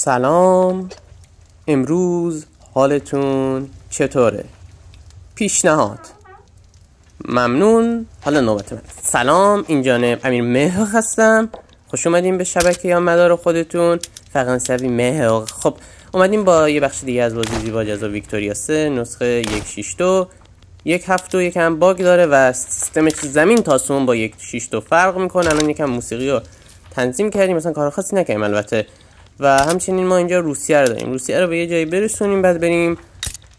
سلام، امروز حالتون چطوره؟ پیشنهاد. ممنون. حالا نوبت من. سلام، این جانب امیر مهر هستم. خوش اومدیم به شبکه یا مدار خودتون. فرانسوی مهر. خب اومدیم با یه بخش دیگه از بازی زیبا جذاب ویکتوریا 3 نسخه 1.6.2. 1.7 یکم باگ داره و سیستمش زمین تا آسمون با 1.6.2 فرق میکنه. الان یکم موسیقی رو تنظیم کردیم، مثلا کار خاصی نکردیم البته. و همچنین ما اینجا روسیه رو داریم. روسیه رو به یه جایی برسونیم بعد بریم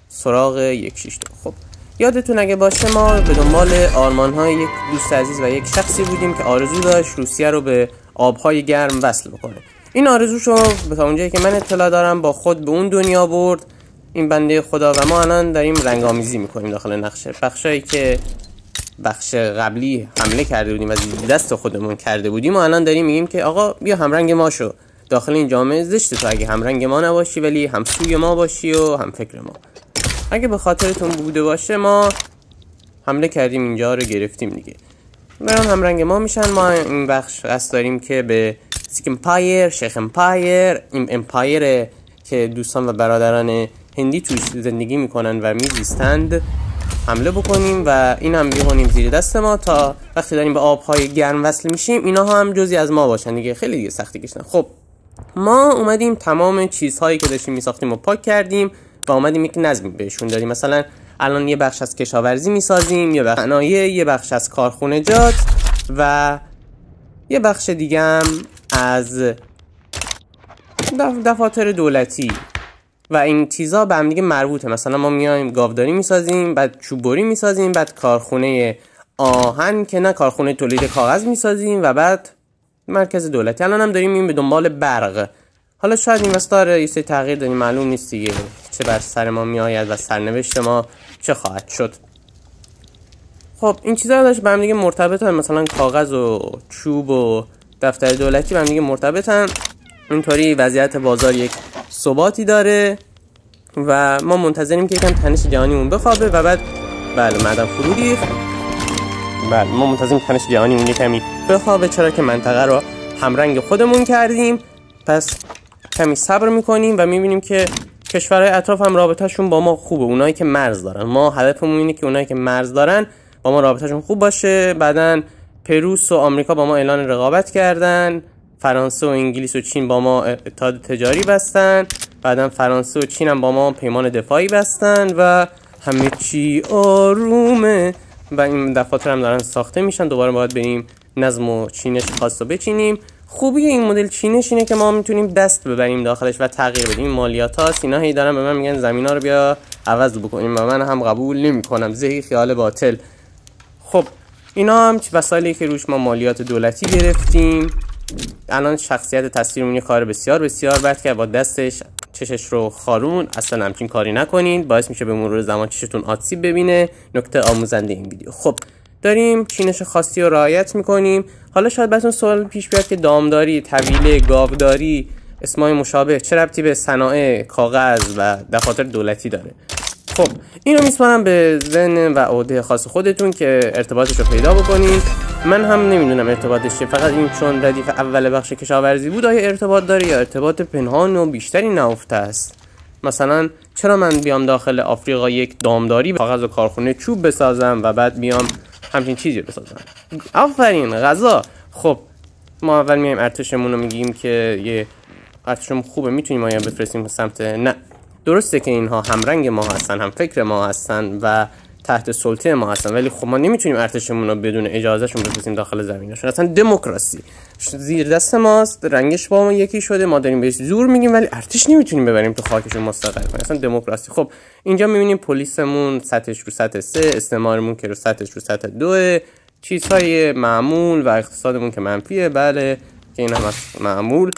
سراغ 1.6.2. خب یادتون اگه باشه ما به دنبال آرمان‌های یک دوست عزیز و یک شخصی بودیم که آرزو داشت روسیه رو به آب‌های گرم وصل بکنه. این آرزوشو تا اونجایی که من اطلاع دارم با خود به اون دنیا برد این بنده خدا و ما الان داریم رنگ‌آمیزی می‌کنیم داخل نقشه. بخشایی که بخش قبلی حمله کرده بودیم و دست خودمون کرده بودیم ما الان داریم میگیم که آقا بیا همرنگ ما شو. داخل این جامعه زشته تو اگه همرنگ ما نباشی ولی همسوی ما باشی و هم فکر ما. اگه به خاطرتون بوده باشه ما حمله کردیم اینجا رو گرفتیم دیگه. برام همرنگ ما میشن. ما این بخش قصد داریم که به سیک امپایر، شیخ امپایر، این امپایر که دوستان و برادران هندی توش زندگی میکنن و میزیستند حمله بکنیم و این هم بیخونیم زیر دست ما تا وقتی داریم به آبهای گرم وصل میشیم اینا هم جزی از ما باشن دیگه. خیلی دیگه سختی کشن. خب ما اومدیم تمام چیزهایی که داشتیم میساختیم رو پاک کردیم و اومدیم یک نظمی بهشون دادیم. مثلا الان یه بخش از کشاورزی میسازیم، یه بخش صنایع، یه بخش از کارخونجات و یه بخش دیگه هم از دفاتر دولتی و این چیزا به هم دیگه مربوطه. مثلا ما میایم گاوداری میسازیم، بعد چوببری میسازیم، بعد کارخونه آهن که نه کارخونه تولید کاغذ میسازیم و بعد مرکز دولتی. الان هم داریم این به دنبال برق. حالا شاید این وستار یه سری تغییر داریم، معلوم نیست دیگه چه بر سر ما میآید و سرنوشت ما چه خواهد شد. خب این چیزا داشت به هم دیگه مرتبطن. مثلا کاغذ و چوب و دفتر دولتی به هم دیگه مرتبطن. اینطوری وضعیت بازار یک ثباتی داره و ما منتظریم که یکم تنش جهانیمون بخوابه و بعد معدن فرو ریخت. ما منتظریم تنش جهانیمون یکمی بخوابه چرا که منطقه رو همرنگ خودمون کردیم. پس کمی صبر میکنیم و میبینیم که کشورهای اطراف هم رابطهشون با ما خوبه. اونایی که مرز دارن، ما هدفمون اینه که اونایی که مرز دارن با ما رابطهشون خوب باشه. بعدن پروس و آمریکا با ما اعلان رقابت کردن. فرانسه و انگلیس و چین با ما اتحاد تجاری بستن. بعدن فرانسه و چین هم با ما پیمان دفاعی بستن و همه چی آرومه و این دفاتر هم دارن ساخته میشن. دوباره باید بریم نظم و چینش خاص رو بچینیم. خوبی این مدل چینش اینه که ما میتونیم دست ببریم داخلش و تغییر بدیم. مالیات هاست. اینا هی دارن به من میگن زمینا رو بیا عوض بکنیم و من هم قبول نمیکنم. زهی خیال باطل. خب اینا هم وسایلی که روش ما مالیات دولتی گرفتیم. الان شخصیت تصویرمون یه کار بسیار بسیار بد که با دستش چشش رو خارون. اصلا همچین کاری نکنین، باعث میشه به مرور زمان چشتون آسیب ببینه. نکته آموزنده این ویدیو. خب داریم چینش خاصی رو رعایت میکنیم. حالا شاید براتون سوال پیش بیاد که دامداری، طویله، گاوداری، اسمای مشابه چه ربطی به صنایع کاغذ و دفاتر دولتی داره؟ خب اینو میسپارم به ذهن و عهده خاص خودتون که ارتباطش رو پیدا بکنین. من هم نمیدونم ارتباطش چیه، فقط این چون ردیف اول بخش کشاورزی بود آیا ارتباط داره یا ارتباط پنهان و بیشتری نهفته است. مثلا چرا من بیام داخل آفریقا یک دامداری کاغذ و کارخونه چوب بسازم و بعد بیام همچین چیزی بسازم؟ آفرین غذا. خب ما اول میایم ارتشمون رو میگیم که یه ارتشمون خوبه میتونیم آیا بفرستیم به سمت نه. درسته که اینها هم رنگ ما هستن، هم فکر ما هستن و تحت سلطه ما هستن، ولی خب ما نمیتونیم ارتشمون رو بدون اجازهشون بفرستیم داخل زمینشون. اصلا دموکراسی زیر دست ماست، رنگش با ما یکی شده، ما داریم بهش زور میگیم ولی ارتش نمیتونیم ببریم تو خاکشون مستقر کنیم. اصلا دموکراسی. خب اینجا میبینیم پلیسمون سطحش رو سطح 3، استعمارمون که رو سطحش رو سطح 2، چیزهای معمول و اقتصادمون که منفیه. بله که این هم معمول.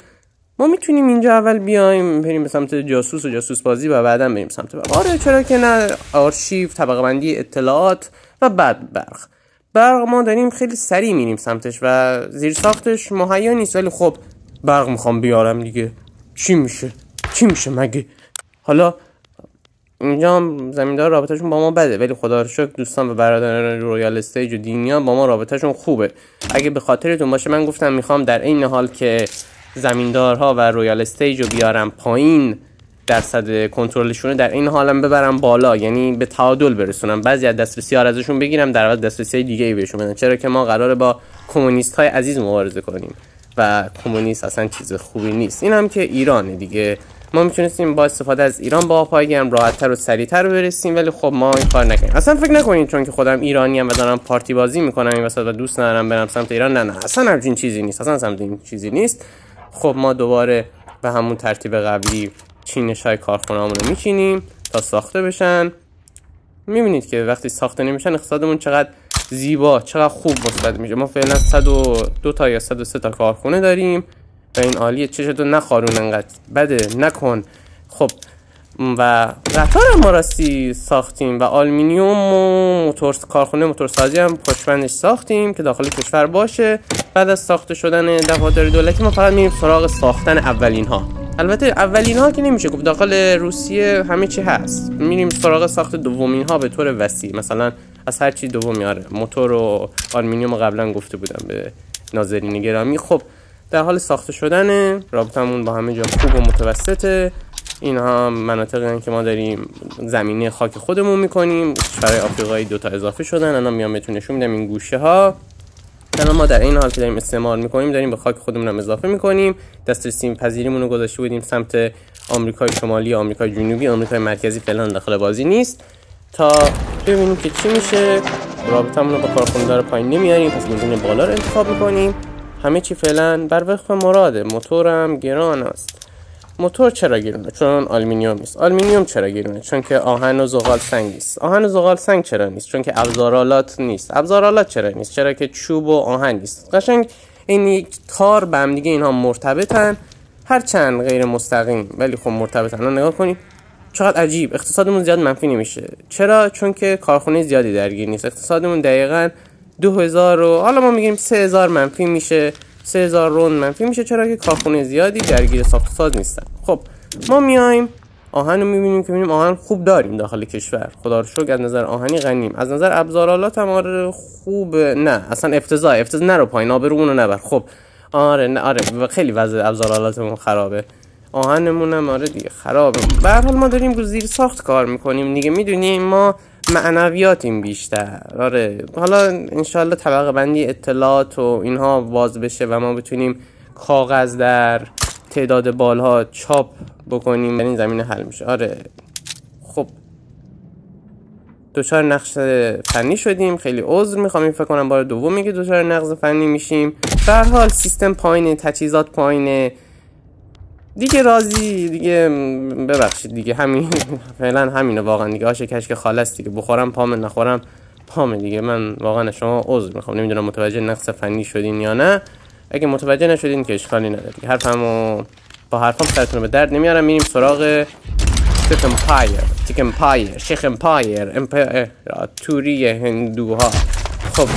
ما میتونیم اینجا اول بیایم بریم به سمت جاسوس و جاسوس بازی و بعدا بریم سمت برق. آره چرا که نه. آرشیو، طبقه بندی اطلاعات و بعد برق ما داریم خیلی سریع میریم سمتش و زیر ساختش مهیا نیست. ولی خب برق میخوام بیارم دیگه. چی میشه مگه؟ حالا اینجا هم زمیندار رابطهشون با ما بده ولی خدا رو شکر دوستان و برادران رویال استیج و دینیا با ما رابطهشون خوبه. اگه به خاطرتون باشه من گفتم میخوام در این حال که زمیندارها و رویال استیج رو بیارم پایین، درصد کنترلشون در این حالم ببرم بالا، یعنی به تعادل برسونم، بعضی از دسترسی ها ازشون بگیرم، در عوض دسترسی دیگه ای بهشون بدم. چرا که ما قراره با کمونیست های عزیز مبارزه کنیم و کمونیست اصلا چیز خوبی نیست. این هم که ایرانه دیگه، ما میتونستیم با استفاده از ایران با پایگرم راحت‌تر و سریع‌تر برسیم، ولی خب ما این کار نکنیم. اصلا فکر نکنید چون که خودم ایرانی ام و دارم پارتی بازی میکنم این وسط و دوست ندارم برم سمت ایران، نه اصلا همچین چیزی نیست، اصلا سمت این چیزی نیست. خب ما دوباره به همون ترتیب قبلی چینش‌های کارخونه‌مون رو میچینیم تا ساخته بشن. میبینید که وقتی ساخته نمیشن اقتصادمون چقدر زیبا، چقدر خوب مثبت میشه. ما فعلا 102 تا یا 103 تا کارخونه داریم و این عالیه. چشتو نخارون انقدر بده نکن. خب و قطار ما راستی ساختیم و آلومینیوم و کارخونه موتورسازی هم پشتبندش ساختیم که داخل کشور باشه. بعد از ساخته شدن دفاتر دولتی ما فقط میریم سراغ ساختن اولین ها. البته اولین ها که نمیشه گفت، داخل روسیه همه چی هست، میریم سراغ ساخت دومین ها به طور وسیع، مثلا از هر چی دوم میاره. موتور و آلومینیوم قبلا گفته بودم به ناظرین گرامی. خب در حال ساخته شدن، رابطمون با همه جا خوب و متوسطه. اینها مناطقی هستند که ما داریم زمینه خاک خودمون میکنیم. برای آفریقایی 2 تا اضافه شدن، الان میام بهتون نشون میدم این گوشه ها. الان ما در این حال که داریم استعمار میکنیم داریم به خاک خودمون هم اضافه میکنیم. دسترسی پذیریمون رو گذاشته بودیم سمت آمریکای شمالی، آمریکای جنوبی، آمریکای مرکزی فعلا داخل بازی نیست، تا ببینیم که چی میشه. رابطمون رو با کارخونه‌دار پایین نمیاریم، پس بنزین بالا رو انتخاب میکنیم. همه چی فعلا بر وفق مراده. موتورم گران است. موتور چرا گرونه؟ چون آلومینیوم نیست. آلومینیوم چرا گرونه؟ چون که آهن و زغال سنگ نیست. آهن و زغال سنگ چرا نیست؟ چون که ابزارآلات نیست. ابزارآلات چرا نیست؟ چرا که چوب و آهن نیست. قشنگ این یک تار به هم دیگه اینها مرتبطن، هرچند غیر مستقیم ولی خب مرتبطن. الان نگاه کنید چقدر عجیب، اقتصادمون زیاد منفی نمیشه. چرا؟ چون که کارخونه زیادی درگیر نیست. اقتصادمون دقیقاً 2000 و حالا ما میگیم 3000 منفی میشه، 3000 رون منفی میشه. چرا که کارخونه زیادی درگیر ساخت ساز نیستن. خب ما میایم آهن رو میبینیم که میبینیم آهن خوب داریم داخل کشور، خدا رو شکر. از نظر آهنی غنیم، از نظر ابزارآلات هم آره خوب، نه اصلا افتضاح نرو پایین، آبرومون رو نبر. خب آره نه آره خیلی وضع ابزارآلاتمون خرابه، آهنمون هم آره دیگه خرابه. به هر حال ما داریم رو زیر ساخت کار میکنیم دیگه، میدونیم ما معنویاتیم بیشتر. آره حالا انشالله طبقه بندی اطلاعات و اینها باز بشه و ما بتونیم کاغذ در تعداد بالها چاپ بکنیم، در این زمینه حل میشه. آره خب دچار نقص فنی شدیم، خیلی عذر میخوام. این فکر کنم بار دومی که دچار نقص فنی میشیم. به هر حال سیستم پایینه، تجهیزات پایینه دیگه، راضی دیگه، ببخشید دیگه، همین فعلا همینه واقعا دیگه. آش کشک خاله است دیگه، بخورم پام نخورم پام دیگه. من واقعا شما عذر میخوام، نمیدونم متوجه نقص فنی شدین یا نه. اگه متوجه نشدین که اشکالی نداره دیگه، حرفمو با حرفام سرتون به درد نمیارم. میریم سراغ تیک امپایر، شیخ امپایر، امپراتوری هندوها. خب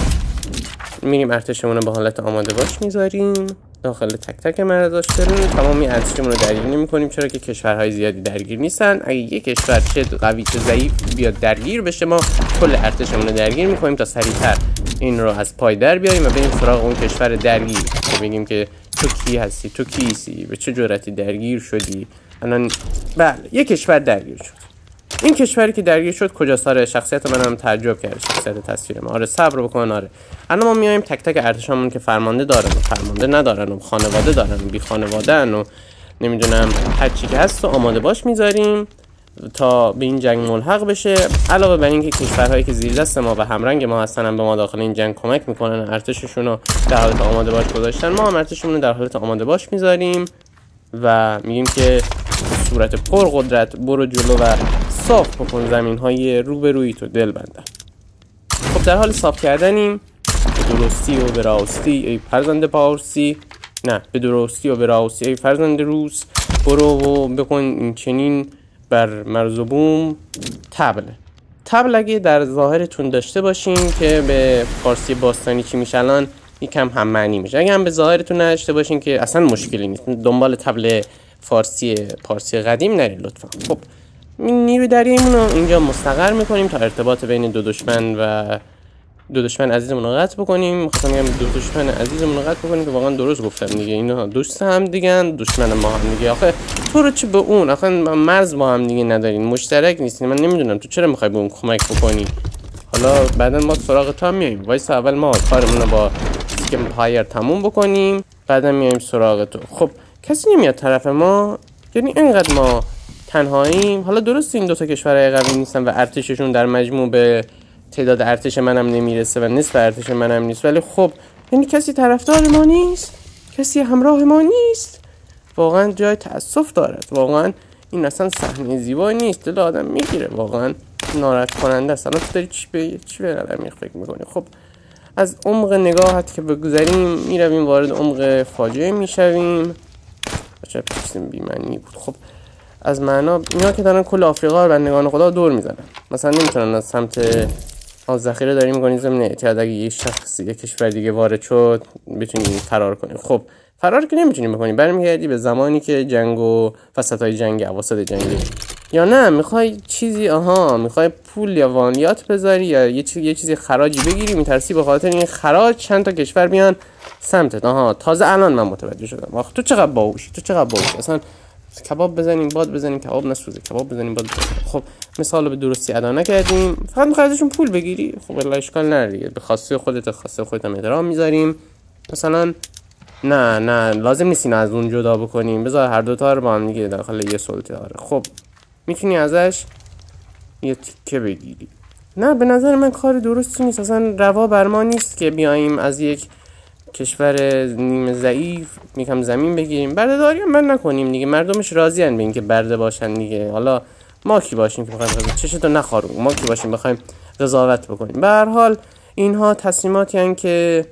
میریم ارتشمون رو به حالت آماده باش میذاریم داخل تک تک مرزداشتمون. تمامی ارتشمون رو درگیر نمی‌کنیم چرا که کشورهای زیادی درگیر نیستن. اگه یک کشور چه قوی چه ضعیف بیاد درگیر بشه، ما کل ارتشمون رو درگیر می‌کنیم تا سریعتر این رو از پای در بیاریم و بریم سراغ اون کشور درگیر که بگیم که تو کی هستی، تو کیسی، به چه جرأتی درگیر شدی. الان بله یک کشور درگیر شد. این کشوری که درگیر شد کجاست؟ آره شخصیت منم تعجب کرد، شخصیت تصویر ما. آره صبر بکن. آره الان ما میایم تک تک ارتشامون که فرمانده دارن و فرمانده ندارن و خانواده دارن و بی خانواده ان و نمیدونم هر چی که هست و آماده باش میذاریم تا به این جنگ ملحق بشه. علاوه بر اینکه کشورهایی که زیر دست ما و همرنگ ما هستن هم به ما داخل این جنگ کمک میکنن، ارتششون رو در حالت آماده باش گذاشتن. ما هم ارتشمون رو در حالت آماده باش میذاریم و میگیم که صورت پر قدرت برو جلو و صاف بکن زمین های روبرویی تو دل بندم. خب در حال صاف کردنیم. به درستی و به راستی ای فرزند پارسی، نه به درستی و به راستی ای فرزند روس، برو و بکن این چنین بر مرز و بوم طبل اگه در ظاهرتون داشته باشین که به فارسی باستانی چی میشه الان یکم هم معنی میشه. اگه هم به ظاهرتون نداشته باشین که اصلا مشکلی نیست، دنبال طبل پارسی قدیم نرید لطفا. خب نیروی دریاییمون رو اینجا مستقر میکنیم تا ارتباط بین دو دشمن و دو دشمن عزیزمون رو قطع بکنیم. می‌خواستم بگم دو دشمن عزیزمون رو قطع بکنیم که واقعا درست گفتم دیگه. اینا دوست هم دیگه، دشمن ما هم دیگه. آخه تو رو چه به اون؟ آخه مرز با هم دیگه ندارین، مشترک نیستین. من نمیدونم تو چرا می‌خوای به اون کمک بکنی. حالا بعدا ما سراغ تو هم میایم. وایس اول ما کارمون رو با اسکمپایر تموم بکنیم، بعدا میایم سراغ تو. خب کسی نمیاد طرف ما، یعنی اینقدر ما تنهاییم. حالا درست این دو تا کشورهای قوی نیستن و ارتششون در مجموع به تعداد ارتش منم نمیرسه و نصف ارتش منم نیست، ولی خب یعنی کسی طرفدار ما نیست، کسی همراه ما نیست. واقعا جای تأسف دارد. واقعا این اصلا صحنه زیبایی نیست، دل آدم میگیره، واقعا ناراحت کننده است. الان تو داری چی به نظر فکر میکنی؟ خب از عمق نگاهت که بگذریم میرویم وارد عمق فاجعه میشویم. چه چیزی بی‌معنی بود. خب از معنا اینا که دارن کل آفریقا رو بندگان خدا دور میزنن، مثلا نمیتونن از سمت ذخیره داریم می‌کنیم ضمن اعتیاد اگه یه شخص یک کشور دیگه وارد شد بتونیم فرار کنیم. خب فرار که نمیتونیم بکنیم، برمیگردی به زمانی که جنگ و وسطای جنگ، اواسط جنگی. یا نه میخوای چیزی میخوای پول یا وانیات بذاری یا یه چیزی خراجی بگیری، میترسی به خاطر این خراج چند تا کشور بیان سمتت. تازه الان من متوجه شدم. آخه تو چقدر باهوشی، اصلا کباب بزنیم باد بزنیم کباب نسوزه، کباب بزنیم باد بزنیم. خب مثال به درستی ادا نکردیم، فقط میخوای ازشون پول بگیری. خب والله اشکال نداره دیگه، به خواسته خودت هم احترام میذاریم. مثلا نه لازم نیست اینا از اون جدا بکنیم، بذار هر دو تا رو با هم دیگه داخل یه سلطه داره. خب میتونی ازش یه تیکه بگیری. نه به نظر من کار درستی نیست، اصلا روا بر ما نیست که بیاییم از یک کشور نیمه ضعیف یکم زمین بگیریم. بردهداری هم من نکنیم دیگه، مردمش راضی ان به اینکه برده باشن دیگه. حالا ما کی باشیم که بخوایم چشتو نخارون، ما کی باشیم بخوایم قضاوت بکنیم. به هر حال اینها تصمیماتی ان که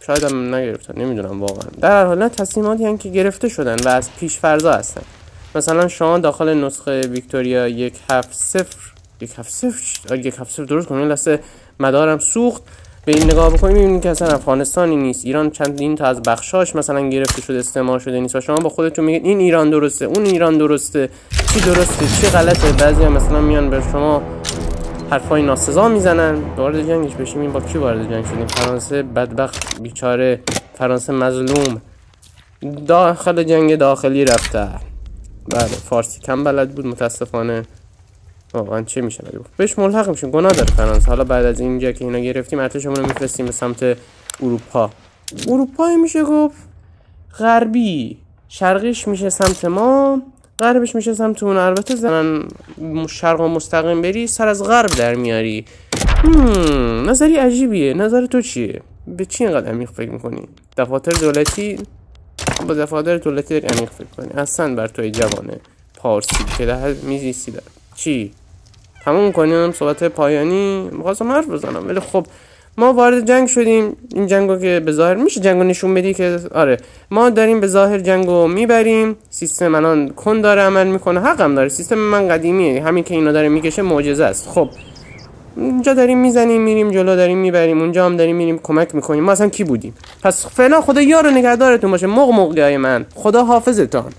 شاید هم نگرفتن، نمیدونم واقعا. در هر حال نه تصمیماتی ان که گرفته شدن و از پیش فرضا هستن. مثلا شما داخل نسخه ویکتوریا 170 درست کنید، لسه مدارم سوخت. به این نگاه بکنیم می‌بینید که اصلا افغانستانی نیست، ایران چندین تا از بخشاش مثلا گرفته شده، استعمار شده نیست و شما با خودتون میگید این ایران درسته، اون ایران درسته، چی درسته چی غلطه. بعضیا مثلا میان به شما حرفای ناسزا میزنن. وارد جنگش بشیم. این با کی وارد جنگ شدیم؟ فرانسه بدبخت بیچاره، فرانسه مظلوم داخل جنگ داخلی رفته. بله فارسی کم بلد بود متاسفانه. واقعا چه میشه گفت؟ بهش ملحق میشیم، گناه داره فرانسه. حالا بعد از اینجا که اینا گرفتیم ارتشمون رو میفرستیم به سمت اروپا میشه گفت غربی، شرقیش میشه سمت ما، غربش میشه سمت اون. البته زنن شرق و مستقیم بری سر از غرب در میاری. نظری عجیبیه. نظر تو چیه؟ به چی اینقدر عمیق فکر میکنی؟ دفاتر دولتی با دفاتر دولتی داری عمیق فکر کنی؟ اصلا بر توی جوانه پارسی که در میزیستی داره. چی؟ تموم کنیم صحبت پایانی. می‌خواستم حرف بزنم ولی خب ما وارد جنگ شدیم. این جنگو که به ظاهر میشه جنگو نشون بدی که آره ما داریم به ظاهر جنگو میبریم، سیستم الان کن داره عمل میکنه، حقم داره، سیستم من قدیمیه، همین که اینا داره میکشه معجزه است. خب اینجا داریم میزنیم میریم جلو، داریم میبریم، اونجا هم داریم میریم کمک میکنیم. ما اصلا کی بودیم؟ پس فعلا خدا یار و نگهدارتون باشه. موقعای من خدا حافظتان.